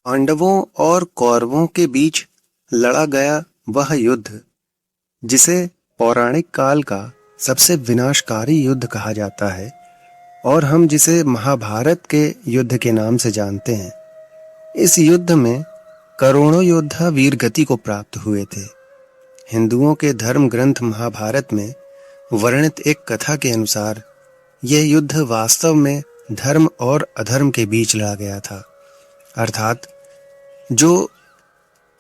पांडवों और कौरवों के बीच लड़ा गया वह युद्ध जिसे पौराणिक काल का सबसे विनाशकारी युद्ध कहा जाता है और हम जिसे महाभारत के युद्ध के नाम से जानते हैं। इस युद्ध में करोड़ों योद्धा वीर गति को प्राप्त हुए थे। हिंदुओं के धर्म ग्रंथ महाभारत में वर्णित एक कथा के अनुसार यह युद्ध वास्तव में धर्म और अधर्म के बीच लड़ा गया था। अर्थात जो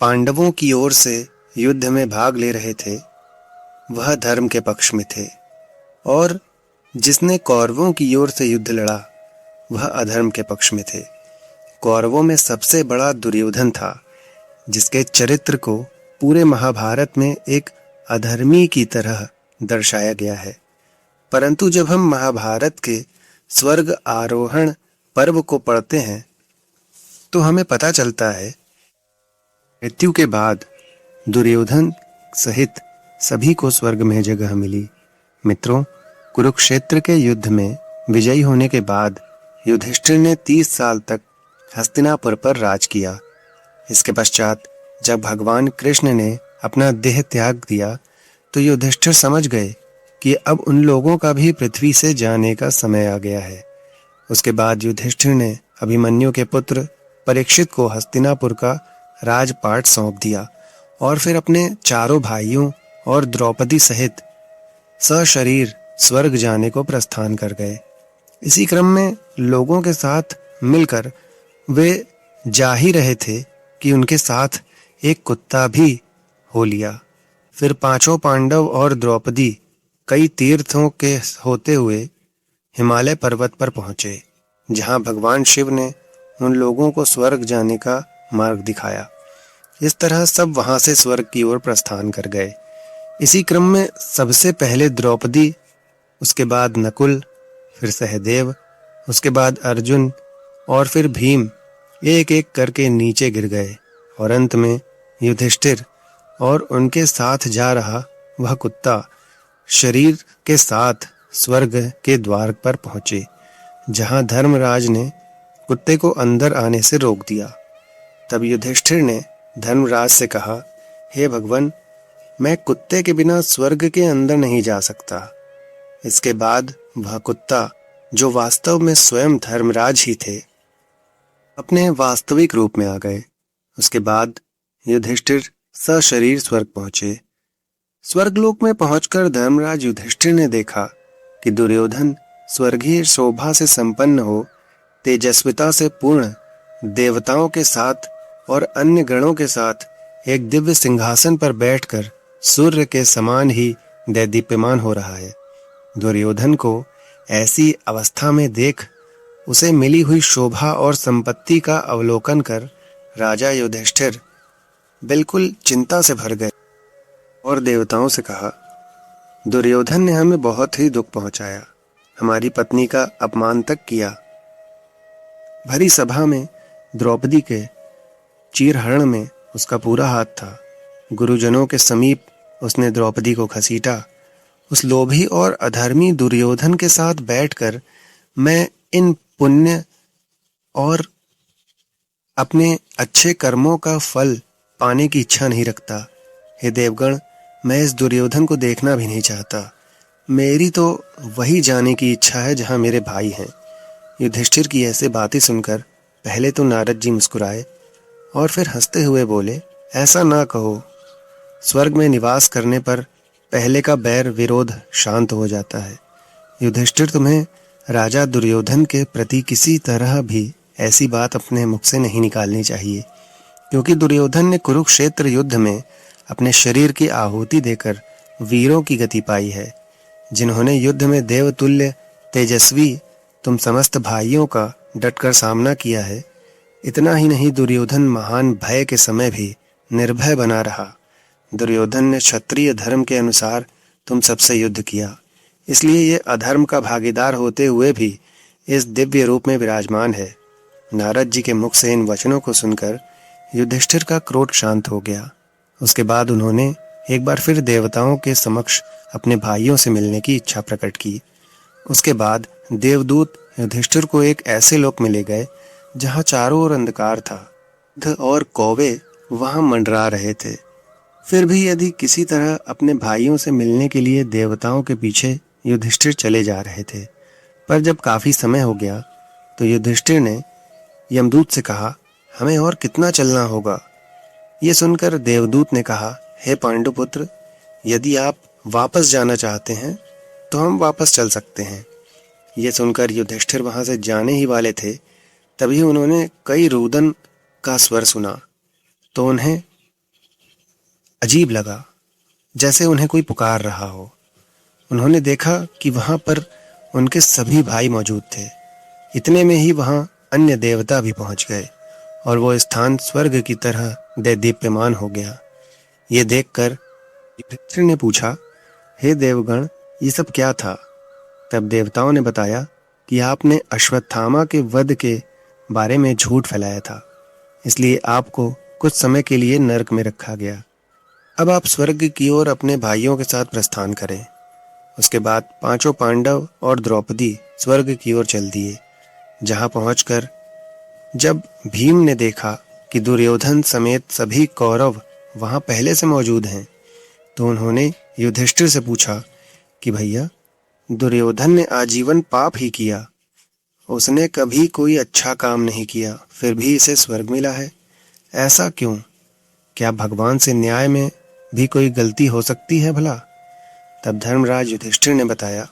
पांडवों की ओर से युद्ध में भाग ले रहे थे वह धर्म के पक्ष में थे और जिसने कौरवों की ओर से युद्ध लड़ा वह अधर्म के पक्ष में थे। कौरवों में सबसे बड़ा दुर्योधन था, जिसके चरित्र को पूरे महाभारत में एक अधर्मी की तरह दर्शाया गया है। परंतु जब हम महाभारत के स्वर्ग आरोहण पर्व को पढ़ते हैं तो हमें पता चलता है मृत्यु के बाद दुर्योधन सहित सभी को स्वर्ग में जगह मिली। मित्रों, कुरुक्षेत्र के युद्ध में विजयी होने के बाद युधिष्ठिर ने 30 साल तक हस्तिनापुर पर राज किया। इसके पश्चात जब भगवान कृष्ण ने अपना देह त्याग दिया तो युधिष्ठिर समझ गए कि अब उन लोगों का भी पृथ्वी से जाने का समय आ गया है। उसके बाद युधिष्ठिर ने अभिमन्यु के पुत्र परीक्षित को हस्तिनापुर का राजपाट सौंप दिया और फिर अपने चारों भाइयों और द्रौपदी सहित सशरीर स्वर्ग जाने को प्रस्थान कर गए। इसी क्रम में लोगों के साथ मिलकर वे जा ही रहे थे कि उनके साथ एक कुत्ता भी हो लिया। फिर पांचों पांडव और द्रौपदी कई तीर्थों के होते हुए हिमालय पर्वत पर पहुंचे, जहां भगवान शिव ने उन लोगों को स्वर्ग जाने का मार्ग दिखाया। इस तरह सब वहां से स्वर्ग की ओर प्रस्थान कर गए। इसी क्रम में सबसे पहले द्रौपदी, उसके बाद नकुल, फिर सहदेव, उसके बाद अर्जुन और फिर भीम एक एक करके नीचे गिर गए और अंत में युधिष्ठिर और उनके साथ जा रहा वह कुत्ता शरीर के साथ स्वर्ग के द्वार पर पहुंचे, जहां धर्मराज ने कुत्ते को अंदर आने से रोक दिया। तब युधिष्ठिर ने धर्मराज से कहा, हे भगवान, मैं कुत्ते के बिना स्वर्ग के अंदर नहीं जा सकता। इसके बाद वह कुत्ता, जो वास्तव में स्वयं धर्मराज ही थे, अपने वास्तविक रूप में आ गए। उसके बाद युधिष्ठिर सशरीर स्वर्ग पहुंचे। स्वर्गलोक में पहुंचकर धर्मराज युधिष्ठिर ने देखा कि दुर्योधन स्वर्गीय शोभा से संपन्न हो, तेजस्विता से पूर्ण, देवताओं के साथ और अन्य गणों के साथ एक दिव्य सिंहासन पर बैठकर सूर्य के समान ही दैदीप्यमान हो रहा है। दुर्योधन को ऐसी अवस्था में देख उसे मिली हुई शोभा और संपत्ति का अवलोकन कर राजा युधिष्ठिर बिल्कुल चिंता से भर गए और देवताओं से कहा, दुर्योधन ने हमें बहुत ही दुख पहुंचाया, हमारी पत्नी का अपमान तक किया। भरी सभा में द्रौपदी के चीरहरण में उसका पूरा हाथ था। गुरुजनों के समीप उसने द्रौपदी को घसीटा। उस लोभी और अधर्मी दुर्योधन के साथ बैठकर मैं इन पुण्य और अपने अच्छे कर्मों का फल पाने की इच्छा नहीं रखता। हे देवगण, मैं इस दुर्योधन को देखना भी नहीं चाहता। मेरी तो वही जाने की इच्छा है जहां मेरे भाई हैं। युधिष्ठिर की ऐसे बातें सुनकर पहले तो नारद जी मुस्कुराए और फिर हंसते हुए बोले, ऐसा ना कहो। स्वर्ग में निवास करने पर पहले का बैर विरोध शांत हो जाता है। युधिष्ठिर, तुम्हें राजा दुर्योधन के प्रति किसी तरह भी ऐसी बात अपने मुख से नहीं निकालनी चाहिए, क्योंकि दुर्योधन ने कुरुक्षेत्र युद्ध में अपने शरीर की आहुति देकर वीरों की गति पाई है, जिन्होंने युद्ध में देवतुल्य तेजस्वी तुम समस्त भाइयों का डटकर सामना किया है। इतना ही नहीं, दुर्योधन महान भय के समय भी निर्भय बना रहा। दुर्योधन ने क्षत्रिय धर्म के अनुसार तुम सबसे युद्ध किया, इसलिए ये अधर्म का भागीदार होते हुए भी इस दिव्य रूप में विराजमान है। नारद जी के मुख से इन वचनों को सुनकर युधिष्ठिर का क्रोध शांत हो गया। उसके बाद उन्होंने एक बार फिर देवताओं के समक्ष अपने भाइयों से मिलने की इच्छा प्रकट की। उसके बाद देवदूत युधिष्ठिर को एक ऐसे लोक में ले गए जहां चारों ओर अंधकार था। गिद्ध और कौवे वहां मंडरा रहे थे। फिर भी यदि किसी तरह अपने भाइयों से मिलने के लिए देवताओं के पीछे युधिष्ठिर चले जा रहे थे। पर जब काफी समय हो गया तो युधिष्ठिर ने यमदूत से कहा, हमें और कितना चलना होगा? ये सुनकर देवदूत ने कहा, हे पांडुपुत्र, यदि आप वापस जाना चाहते हैं तो हम वापस चल सकते हैं। ये सुनकर युधिष्ठिर वहां से जाने ही वाले थे, तभी उन्होंने कई रुदन का स्वर सुना। तो उन्हें अजीब लगा, जैसे उन्हें कोई पुकार रहा हो। उन्होंने देखा कि वहां पर उनके सभी भाई मौजूद थे। इतने में ही वहां अन्य देवता भी पहुंच गए और वो स्थान स्वर्ग की तरह देदीप्यमान हो गया। ये देखकर युधिष्ठिर ने पूछा, हे देवगण, ये सब क्या था? तब देवताओं ने बताया कि आपने अश्वत्थामा के वध के बारे में झूठ फैलाया था, इसलिए आपको कुछ समय के लिए नरक में रखा गया। अब आप स्वर्ग की ओर अपने भाइयों के साथ प्रस्थान करें। उसके बाद पांचों पांडव और द्रौपदी स्वर्ग की ओर चल दिए। जहां पहुंचकर जब भीम ने देखा कि दुर्योधन समेत सभी कौरव वहां पहले से मौजूद हैं, तो उन्होंने युधिष्ठिर से पूछा कि भैया, दुर्योधन ने आजीवन पाप ही किया। उसने कभी कोई अच्छा काम नहीं किया, फिर भी इसे स्वर्ग मिला है। ऐसा क्यों? क्या भगवान से न्याय में भी कोई गलती हो सकती है भला? तब धर्मराज युधिष्ठिर ने बताया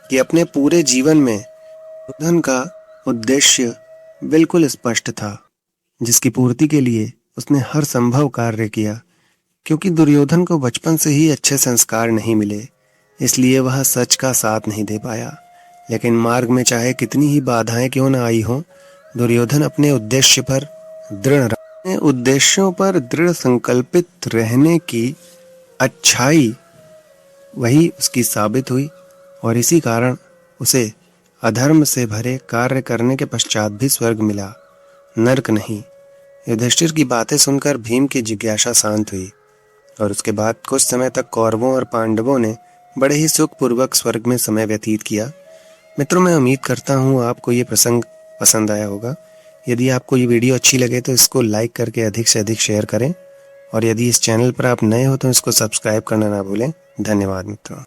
कि अपने पूरे जीवन में दुर्योधन का उद्देश्य बिल्कुल स्पष्ट था, जिसकी पूर्ति के लिए उसने हर संभव कार्य किया। क्योंकि दुर्योधन को बचपन से ही अच्छे संस्कार नहीं मिले, इसलिए वह सच का साथ नहीं दे पाया। लेकिन मार्ग में चाहे कितनी ही बाधाएं क्यों न आई हों, दुर्योधन अपने उद्देश्यों पर दृढ़ संकल्पित रहने की अच्छाई वही उसकी साबित हुई, और इसी कारण उसे अधर्म से भरे कार्य करने के पश्चात भी स्वर्ग मिला, नरक नहीं। युधिष्ठिर की बातें सुनकर भीम की जिज्ञासा शांत हुई और उसके बाद कुछ समय तक कौरवों और पांडवों ने बड़े ही सुखपूर्वक स्वर्ग में समय व्यतीत किया। मित्रों, मैं उम्मीद करता हूँ आपको ये प्रसंग पसंद आया होगा। यदि आपको ये वीडियो अच्छी लगे तो इसको लाइक करके अधिक से अधिक शेयर करें, और यदि इस चैनल पर आप नए हो तो इसको सब्सक्राइब करना ना भूलें। धन्यवाद मित्रों।